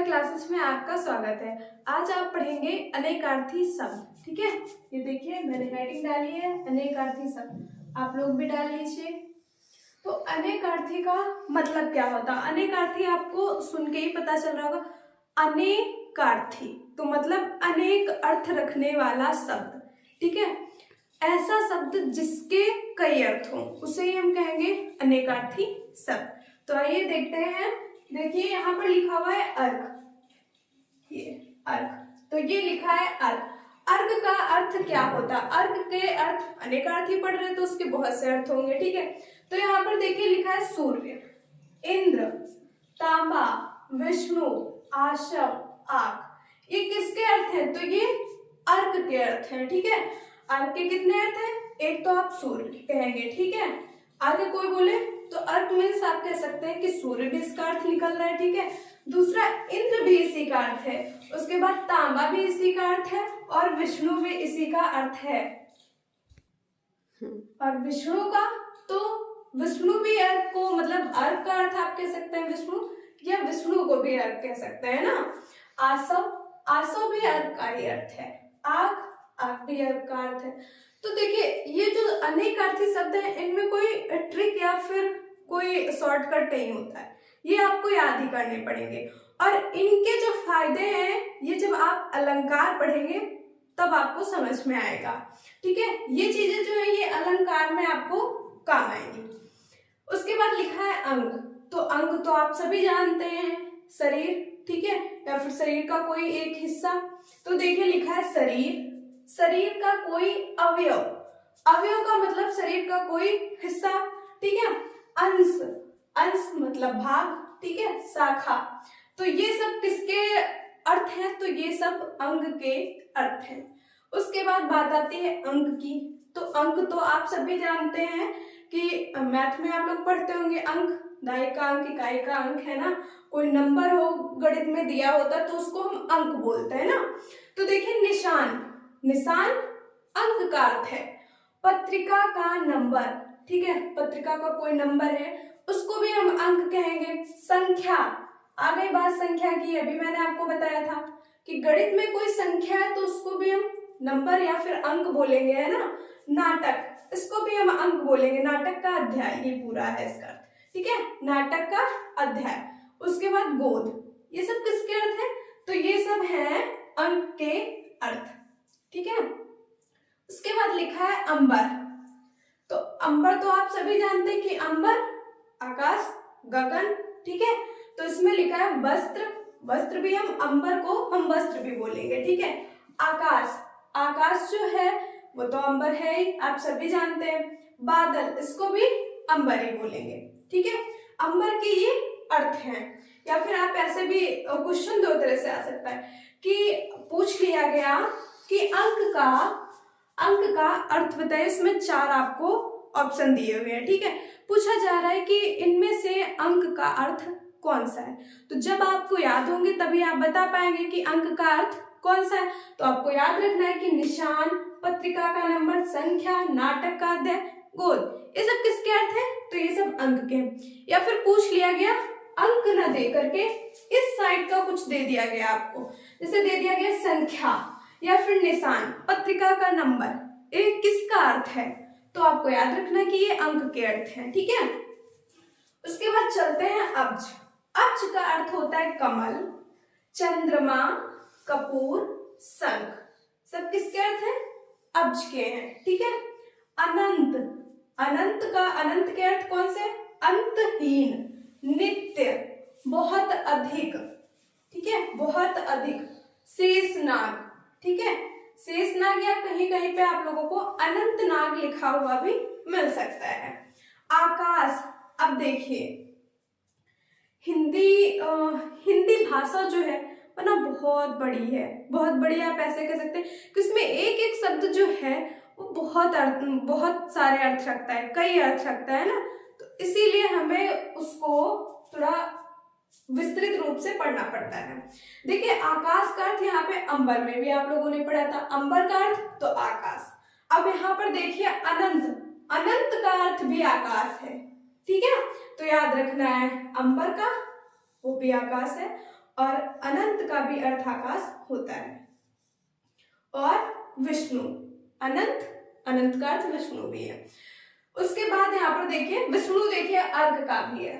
Classes में आपका स्वागत है। आज आप पढ़ेंगे अनेकार्थी शब्द। ठीक है, ये देखिए मैंने हेडिंग डाली है अनेकार्थी शब्द, आप लोग भी डाल लीजिए। तो अनेकार्थी का मतलब क्या होता है? अनेकार्थी आपको सुन के ही पता चल रहा होगा। अनेकार्थी तो मतलब अनेक अर्थ रखने वाला शब्द। ठीक है, ऐसा शब्द जिसके कई अर्थ हों उसे ही हम कहेंगे अनेकार्थी शब्द। तो आइए देखते हैं। देखिए यहाँ पर लिखा हुआ है अर्घ, ये अर्घ, तो ये लिखा है अर्घ। अर्घ का अर्थ क्या होता है? अर्घ के अर्थ अनेकार्थी पढ़ रहे तो उसके बहुत से अर्थ होंगे। ठीक है, तो यहाँ पर देखिए लिखा है सूर्य, इंद्र, तांबा, विष्णु, आशव, आग। ये किसके अर्थ हैं? तो ये अर्घ के अर्थ हैं। ठीक है, अर्घ के कितने अर्थ हैं? एक तो आप सूर्य कहेंगे। ठीक है, आगे कोई बोले तो अर्थ मीन्स आप कह सकते हैं कि सूर्य भी इसका अर्थ निकल रहा है। ठीक है, दूसरा इंद्र भी इसी का अर्थ है, उसके बाद तांबा भी इसी का अर्थ है और विष्णु भी इसी का अर्थ है। और विष्णु का तो विष्णु भी अर्थ को मतलब अर्थ का अर्थ आप कह सकते हैं विष्णु, या विष्णु को भी अर्थ कह सकते हैं ना। आसव, आसव भी अर्थ का ही अर्थ है। आग, आग भी अर्थ का अर्थ है। तो देखिए ये जो अनेकार्थी शब्द है इनमें कोई ट्रिक या फिर कोई शॉर्टकट नहीं होता है, ये आपको याद ही करने पड़ेंगे। और इनके जो फायदे हैं ये जब आप अलंकार पढ़ेंगे तब आपको समझ में आएगा। ठीक है, ये चीजें जो है ये अलंकार में आपको काम आएंगी। उसके बाद लिखा है अंग, तो अंग तो आप सभी जानते हैं शरीर। ठीक है, या फिर शरीर का कोई एक हिस्सा। तो देखिए लिखा है शरीर, शरीर का कोई अवयव, अवयव का मतलब शरीर का कोई हिस्सा। ठीक है, अंश, अंश मतलब भाग। ठीक है, शाखा, तो ये सब किसके अर्थ हैं? तो ये सब अंग के अर्थ हैं। उसके बाद बात आती है अंक की। तो अंक तो आप सभी जानते हैं कि मैथ में आप लोग पढ़ते होंगे अंक, दाई का अंक, इकाई का अंक, है ना। कोई नंबर हो गणित में दिया होता तो उसको हम अंक बोलते हैं ना। तो देखिए निशान, निशान अंक का अर्थ है। पत्रिका का नंबर, ठीक है, पत्रिका का कोई नंबर है उसको भी हम अंक कहेंगे। संख्या, आ गई बात संख्या की। अभी मैंने आपको बताया था कि गणित में कोई संख्या है तो उसको भी हम नंबर या फिर अंक बोलेंगे, है ना। नाटक, इसको भी हम अंक बोलेंगे। नाटक का अध्याय, ये पूरा है इसका अर्थ। ठीक है, नाटक का अध्याय। उसके बाद गोद, ये सब किसके अर्थ है? तो ये सब है अंक के अर्थ। ठीक है, उसके बाद लिखा है अंबर। तो अंबर तो आप सभी जानते हैं कि अंबर आकाश, गगन। ठीक है, तो इसमें लिखा है वस्त्र, वस्त्र भी हम अंबर को हम वस्त्र भी बोलेंगे। ठीक है, आकाश, आकाश जो है वो तो अंबर है ही, आप सभी जानते हैं। बादल, इसको भी अंबर ही बोलेंगे। ठीक है, अंबर के ये अर्थ हैं। या फिर आप ऐसे भी क्वेश्चन दो तरह से आ सकता है कि पूछ लिया गया कि अंक का अर्थ बताइए। इसमें 4 आपको ऑप्शन दिए हुए हैं। ठीक है, पूछा जा रहा है कि इनमें से अंक का अर्थ कौन सा है। तो जब आपको याद होंगे तभी आप बता पाएंगे कि अंक का अर्थ कौन सा है। तो आपको याद रखना है कि निशान, पत्रिका का नंबर, संख्या, नाटक का अध्याय, गोद, ये सब किसके अर्थ है? तो ये सब अंक के। या फिर पूछ लिया गया अंक न दे करके इस साइड का कुछ दे दिया गया आपको, जैसे दे दिया गया संख्या या फिर निशान, पत्रिका का नंबर, ये किसका अर्थ है? तो आपको याद रखना कि ये अंक के अर्थ हैं। ठीक है, उसके बाद चलते हैं अब्ज। अब्ज का अर्थ होता है कमल, चंद्रमा, कपूर, शंख, सब किसके अर्थ है? अब्ज के हैं। ठीक है, अनंत, अनंत का अनंत के अर्थ कौन से? अंतहीन, नित्य, बहुत अधिक। ठीक है, बहुत अधिक। शेषनाग, ठीक है, शेषनाग या कहीं कहीं पे आप लोगों को अनंतनाग लिखा हुआ भी मिल सकता है। आकाश, अब देखिए हिंदी भाषा जो है वो ना बहुत बड़ी है, बहुत बड़ी। आप ऐसे कह सकते हैं कि उसमें एक एक शब्द जो है वो बहुत सारे अर्थ रखता है, कई अर्थ रखता है ना। तो इसीलिए हमें उसको थोड़ा विस्तृत रूप से पढ़ना पड़ता है। देखिए आकाश का अर्थ यहाँ पे अंबर में भी आप लोगों ने पढ़ा था, अंबर का अर्थ तो आकाश। अब यहाँ पर देखिए अनंत, अनंत का अर्थ भी आकाश है। ठीक है, तो याद रखना है अंबर का वो भी आकाश है और अनंत का भी अर्थ आकाश होता है। और विष्णु, अनंत, अनंत का अर्थ विष्णु भी है। उसके बाद यहाँ पर देखिए विष्णु, देखिए अर्घ का भी है।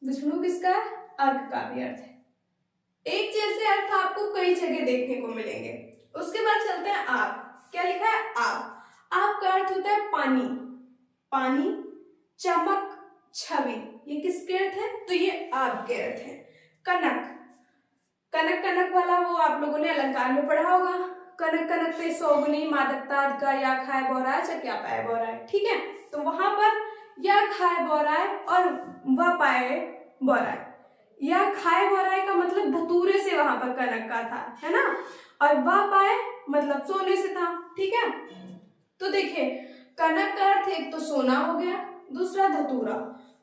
विष्णु किसका है? अर्घ का भी अर्थ है। एक जैसे अर्थ आपको कई जगह देखने को मिलेंगे। उसके बाद चलते हैं आप। क्या लिखा है? आप। आप का अर्थ होता है पानी, पानी, चमक, छवि। ये किसके अर्थ है? तो ये आप के अर्थ है। कनक, कनक, कनक वाला वो आप लोगों ने अलंकार में पढ़ा होगा। कनक कनक ते सौगुनी मादकता का या खाए बोराय च क्या पाए बोराय, ठीक है। तो वहां पर या खाए बोराय और वह पाए बोराय, या खाए बोराय का मतलब धतूरे से वहां पर कनक का था, है ना, और वह पाए मतलब सोने से था, ठीक है। तो देखिए कनक का अर्थ एक तो सोना हो गया, दूसरा धतूरा,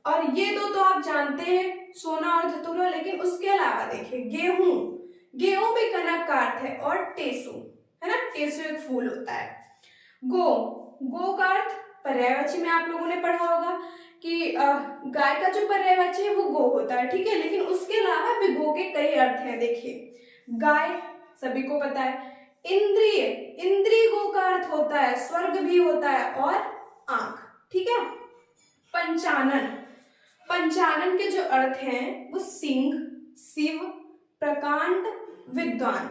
और ये दो तो आप जानते हैं, सोना और धतूरा। लेकिन उसके अलावा देखिए गेहूं, गेहूं भी कनक का अर्थ है, और टेसु, है ना, टेसु एक फूल होता है। गो, गो का अर्थ पर्यायवाची में आप लोगों ने पढ़ा होगा कि गाय का जो पर्यायवाची है वो गो होता है, ठीक है। लेकिन उसके अलावा भी गो के कई अर्थ हैं। देखिए गाय सभी को पता है, इंद्रिय, इंद्रिय गो का अर्थ होता है स्वर्ग भी होता है, और आंख, ठीक है। पंचानन, पंचानन के जो अर्थ हैं वो सिंह, शिव, प्रकांड, विद्वान,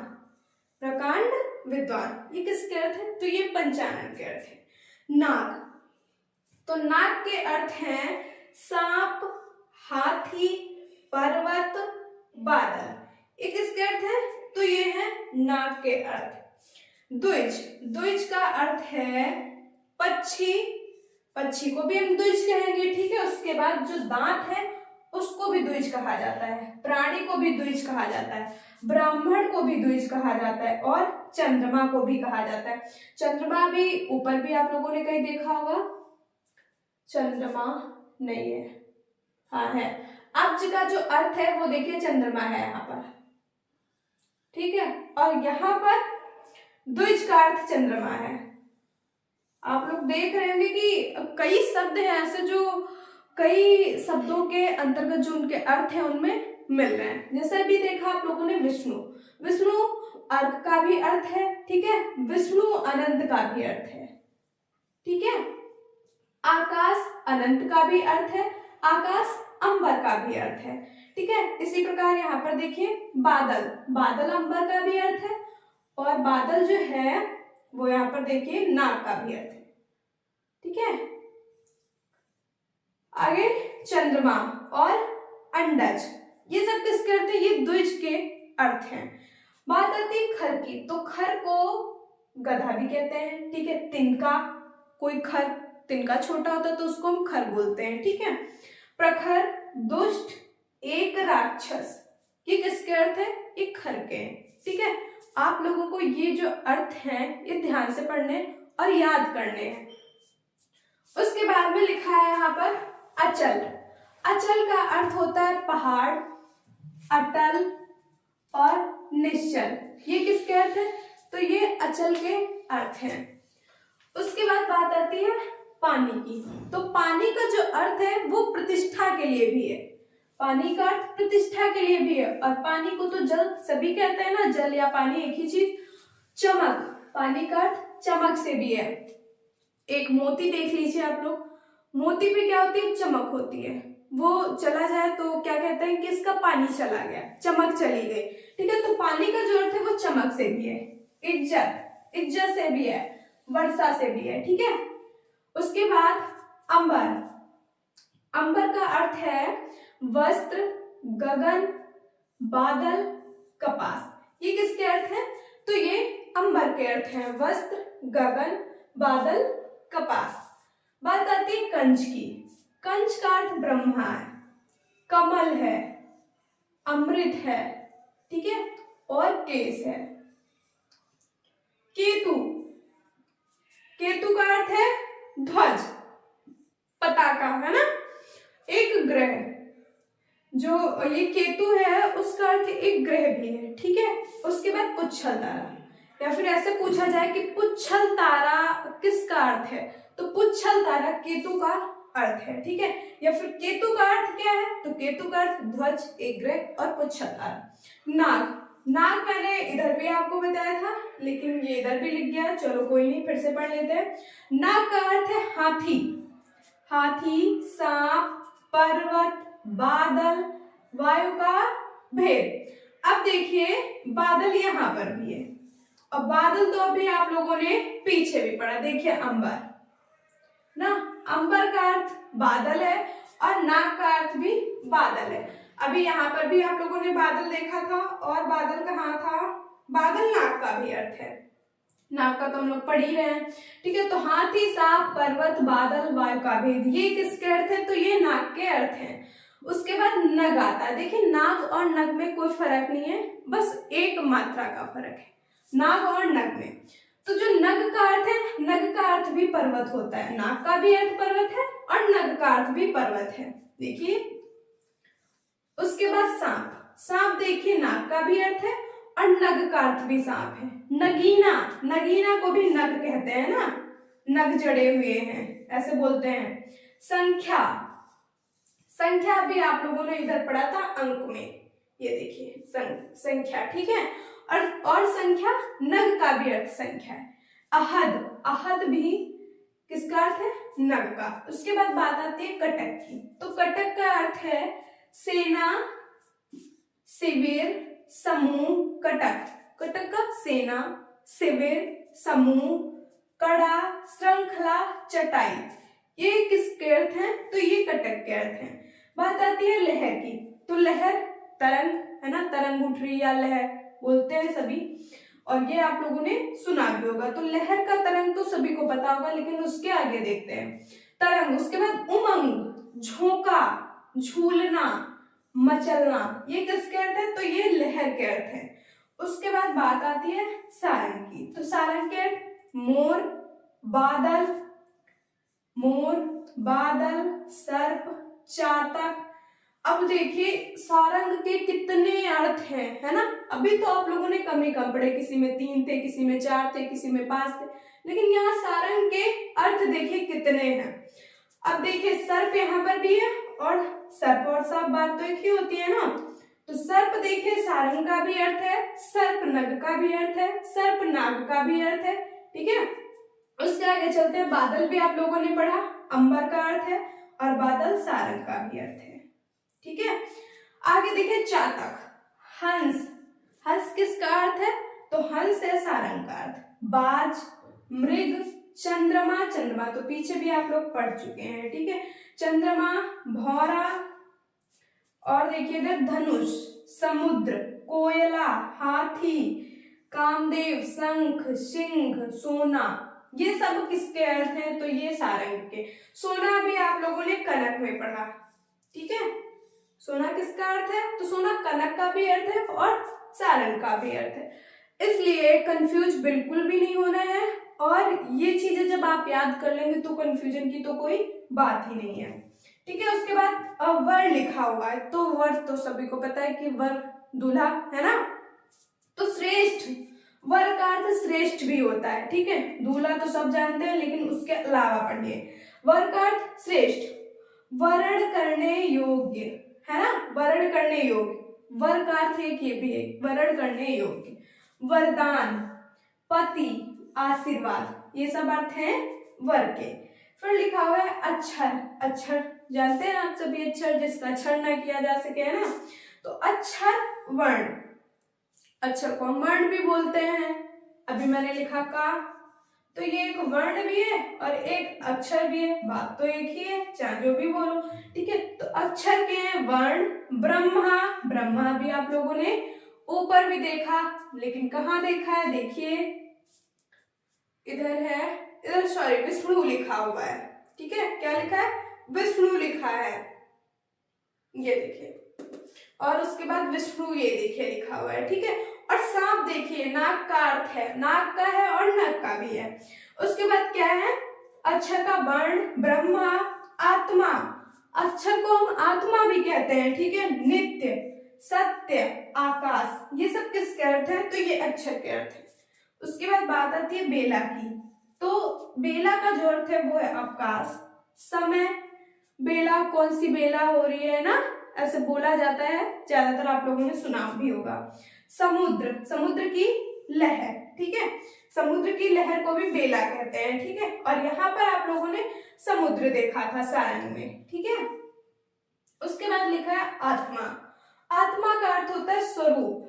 प्रकांड, विद्वान, ये किसके अर्थ है? तो ये पंचानन के अर्थ है। नाग, तो नाग के अर्थ हैं सांप, हाथी, पर्वत, बादल, ये किसके अर्थ है? तो ये है नाग के अर्थ। द्विज, द्विज का अर्थ है पक्षी, पक्षी को भी हम द्विज कहेंगे, ठीक है। उसके बाद जो दांत है उसको भी द्विज कहा जाता है, प्राणी को भी द्विज कहा जाता है, ब्राह्मण को भी द्विज कहा जाता है, और चंद्रमा को भी कहा जाता है। चंद्रमा भी ऊपर भी आप लोगों ने कहीं देखा होगा, चंद्रमा नहीं है, हाँ है। अब्ज का जो अर्थ है वो देखिए चंद्रमा है यहाँ पर, ठीक है। और यहाँ पर द्विज का अर्थ चंद्रमा है। आप लोग देख रहे होंगे कि कई शब्द हैं ऐसे जो कई शब्दों के अंतर्गत जो उनके अर्थ हैं उनमें मिल रहे हैं। जैसे अभी देखा आप लोगों ने विष्णु, विष्णु अर्घ का भी अर्थ है, ठीक है। विष्णु अनंत का भी अर्थ है, ठीक है। आकाश अनंत का भी अर्थ है, आकाश अंबर का भी अर्थ है, ठीक है। इसी प्रकार यहाँ पर देखिए बादल, बादल अंबर का भी अर्थ है, और बादल जो है वो यहाँ पर देखिए नाग का भी अर्थ है, ठीक है। आगे चंद्रमा और अंडज, ये सब किसके अर्थ है? ये द्विज के अर्थ हैं। बात आती है खर की, तो खर को गधा भी कहते हैं, ठीक है। तिनका, कोई खर, तिनका छोटा होता है तो उसको हम खर बोलते हैं, ठीक है। प्रखर, दुष्ट, एक राक्षस, ये किसके अर्थ है? ये खर के हैं, ठीक है। आप लोगों को ये जो अर्थ हैं ये ध्यान से पढ़ने और याद करने हैं। उसके बाद में लिखा है यहाँ पर अचल, अचल का अर्थ होता है पहाड़, अटल और निश्चल, ये किसके अर्थ है? तो ये अचल के अर्थ हैं। उसके बाद बात आती है पानी की, तो पानी का जो अर्थ है वो प्रतिष्ठा के लिए भी है, पानी का अर्थ प्रतिष्ठा के लिए भी है। और पानी को तो जल सभी कहते हैं ना, जल या पानी एक ही चीज। चमक, पानी का अर्थ चमक से भी है। एक मोती देख लीजिए आप लोग, मोती पे क्या होती है? चमक होती है। वो चला जाए तो क्या कहते हैं कि इसका पानी चला गया, चमक चली गई, ठीक है। तो पानी का जो अर्थ है वो चमक से भी है। इज्जत, इज्जत से भी है, वर्षा से भी है, ठीक है। उसके बाद अंबर, अंबर का अर्थ है वस्त्र, गगन, बादल, कपास, ये किसके अर्थ है? तो ये अंबर के अर्थ हैं, वस्त्र, गगन, बादल, कपास। बात आती है कंच की, कंच का अर्थ ब्रह्मा है, कमल है, अमृत है, ठीक है, और केस है। केतु, केतु का अर्थ है ध्वज, पताका, है ना, एक ग्रह, जो ये केतु है उसका अर्थ एक ग्रह भी है, ठीक है। उसके बाद पुच्छल तारा, या फिर ऐसे पूछा जाए कि पुच्छल तारा किसका अर्थ है? तो पुच्छल तारा केतु का अर्थ है, ठीक है। या फिर केतु का अर्थ क्या है, तो केतु का अर्थ ध्वज, एक ग्रह और पुच्छकार। नाग, नाग मैंने इधर भी आपको बताया था लेकिन ये इधर भी लिख गया, चलो कोई नहीं, फिर से पढ़ लेते हैं। नाग का अर्थ है हाथी, हाथी, सांप, पर्वत, बादल, वायु का भेद। अब देखिए बादल यहाँ पर भी है और बादल तो अभी आप लोगों ने पीछे भी पढ़ा, देखिए अंबर ना, अंबर का अर्थ बादल है और नाग का अर्थ भी बादल है। अभी यहाँ पर भी आप लोगों ने बादल देखा था और बादल कहाँ था, बादल नाग का भी अर्थ है, नाग का तो हम लोग पढ़ ही रहे हैं, ठीक है। तो हाथी, सांप, पर्वत, बादल, वायु का भेद, ये किसके अर्थ है, तो ये नाग के अर्थ है। उसके बाद नग आता है, देखिए नाग और नग में कोई फर्क नहीं है, बस एक मात्रा का फर्क है नाग और नग में। तो जो नग का अर्थ है, नग का अर्थ भी पर्वत होता है, नाग का भी अर्थ पर्वत है और नग का अर्थ भी पर्वत है, देखिए। उसके बाद सांप, सांप देखिए नाग का भी अर्थ है और नग का अर्थ भी सांप है। नगीना, नगीना को भी नग कहते हैं ना, नग जड़े हुए हैं ऐसे बोलते हैं। संख्या, संख्या भी आप लोगों ने इधर पढ़ा था अंक में, ये देखिए संख्या, ठीक है। और संख्या, नग का भी अर्थ संख्या है। अहद, अहद भी किसका अर्थ है, नग का। उसके बाद बात आती है कटक की, तो कटक का अर्थ है सेना, शिविर, समूह, कटक, कटक का सेना, शिविर, समूह, कड़ा, श्रृंखला, चटाई, ये किसके अर्थ हैं, तो ये कटक के अर्थ हैं। बात आती है लहर की, तो लहर तरंग है ना, तरंग उठ रही या लहर बोलते हैं सभी, और ये आप लोगों ने सुना भी होगा। तो लहर का तरंग तो सभी को पता होगा, लेकिन उसके आगे देखते हैं तरंग। उसके बाद उमंग, झोंका, झूलना, मचलना, ये किसके अर्थ है, तो ये लहर के अर्थ है। उसके बाद बात आती है सारंग की, तो सारंग के अर्थ मोर, बादल, मोर, बादल, सर्प, चातक। अब देखिए सारंग के कितने अर्थ हैं, है ना। अभी तो आप लोगों ने कम ही कम पढ़े, किसी में 3 थे, किसी में 4 थे, किसी में 5 थे, लेकिन यहाँ सारंग के अर्थ देखिए कितने हैं। अब देखिए सर्प यहाँ पर भी है, और सर्प और सांप बात तो एक ही होती है ना। तो सर्प देखिए सारंग का भी अर्थ है, सर्प नग का भी अर्थ है, सर्प नाग का भी अर्थ है, ठीक है। उसके आगे चलते हैं, बादल भी आप लोगों ने पढ़ा, अंबर का अर्थ है और बादल सारंग का भी अर्थ है, ठीक है। आगे देखिए चातक, हंस, हंस किसका अर्थ है, तो हंस है सारंग का अर्थ। बाज, मृग, चंद्रमा, चंद्रमा तो पीछे भी आप लोग पढ़ चुके हैं, ठीक है। चंद्रमा, भौरा, और देखिए इधर धनुष, समुद्र, कोयला, हाथी, कामदेव, शंख, सिंह, सोना, ये सब किसके अर्थ हैं, तो ये सारंग के। सोना भी आप लोगों ने कनक में पढ़ा, ठीक है। सोना किसका अर्थ है, तो सोना कनक का भी अर्थ है और सारंग का भी अर्थ है, इसलिए कंफ्यूज बिल्कुल भी नहीं होना है। और ये चीजें जब आप याद कर लेंगे तो कंफ्यूजन की तो कोई बात ही नहीं है, ठीक है। उसके बाद वर लिखा हुआ है, तो वर तो सभी को पता है कि वर दूल्हा है ना। तो श्रेष्ठ, वर का अर्थ श्रेष्ठ भी होता है, ठीक है। दूल्हा तो सब जानते हैं, लेकिन उसके अलावा पढ़िए, वर का अर्थ श्रेष्ठ, वरण करने योग्य, है ना, वरण करने योग्य, वर का अर्थ एक ये भी है, वरण करने योग्य। वरदान, पति, आशीर्वाद, ये सब अर्थ हैं वर के। फिर लिखा हुआ है अक्षर, अक्षर जानते हैं आप सभी, अक्षर जिसका अक्षर ना किया जा सके, है ना। तो अक्षर, वर्ण, अक्षर को हम वर्ण भी बोलते हैं। अभी मैंने लिखा का, तो ये एक वर्ण भी है और एक अक्षर भी है, बात तो एक ही है, चाहे जो भी बोलो, ठीक है। तो अक्षर के हैं वर्ण। ब्रह्मा, ब्रह्मा भी आप लोगों ने ऊपर भी देखा, लेकिन कहाँ देखा है, देखिए इधर है, इधर सॉरी विष्णु लिखा हुआ है, ठीक है। क्या लिखा है, विष्णु लिखा है, ये देखिए। और उसके बाद विष्णु ये देखिए लिखा हुआ है, ठीक है। और सांप देखिए नाग का अर्थ है, नाग का है और नग का भी है। उसके बाद क्या है, अक्षर का वर्ण, ब्रह्मा, आत्मा, अक्षर को हम आत्मा भी कहते हैं, ठीक है। नित्य, सत्य, आकाश, ये सब किसके अर्थ है, तो ये अक्षर के अर्थ है। उसके बाद बात आती है बेला की, तो बेला का जो अर्थ है वो है अवकाश, समय, बेला, कौन सी बेला हो रही है ना, ऐसे बोला जाता है, ज्यादातर आप लोगों ने सुना भी होगा। समुद्र, समुद्र की लहर, ठीक है, समुद्र की लहर को भी बेला कहते हैं, ठीक है। और यहाँ पर आप लोगों ने समुद्र देखा था सारंग में, ठीक है। उसके बाद लिखा है आत्मा। आत्मा का अर्थ होता है स्वरूप,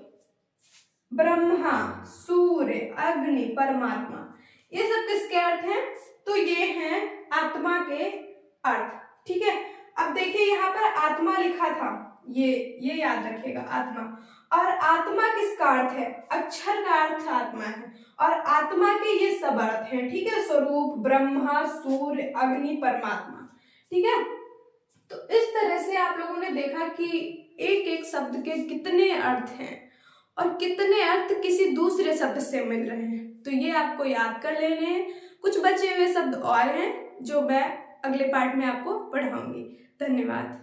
ब्रह्मा, सूर्य, अग्नि, परमात्मा, ये सब किसके अर्थ हैं? तो ये हैं आत्मा के अर्थ, ठीक है। अब देखिए यहाँ पर आत्मा लिखा था, ये याद रखिएगा, आत्मा। और आत्मा किसका अर्थ है? अक्षर का अर्थ आत्मा है, और आत्मा के ये सब अर्थ हैं, ठीक है, स्वरूप, ब्रह्मा, सूर्य, अग्नि, परमात्मा, ठीक है। तो इस तरह से आप लोगों ने देखा कि एक एक शब्द के कितने अर्थ हैं और कितने अर्थ किसी दूसरे शब्द से मिल रहे हैं, तो ये आपको याद कर लेने हैं। कुछ बचे हुए शब्द और हैं जो मैं अगले पार्ट में आपको पढ़ाऊंगी। धन्यवाद।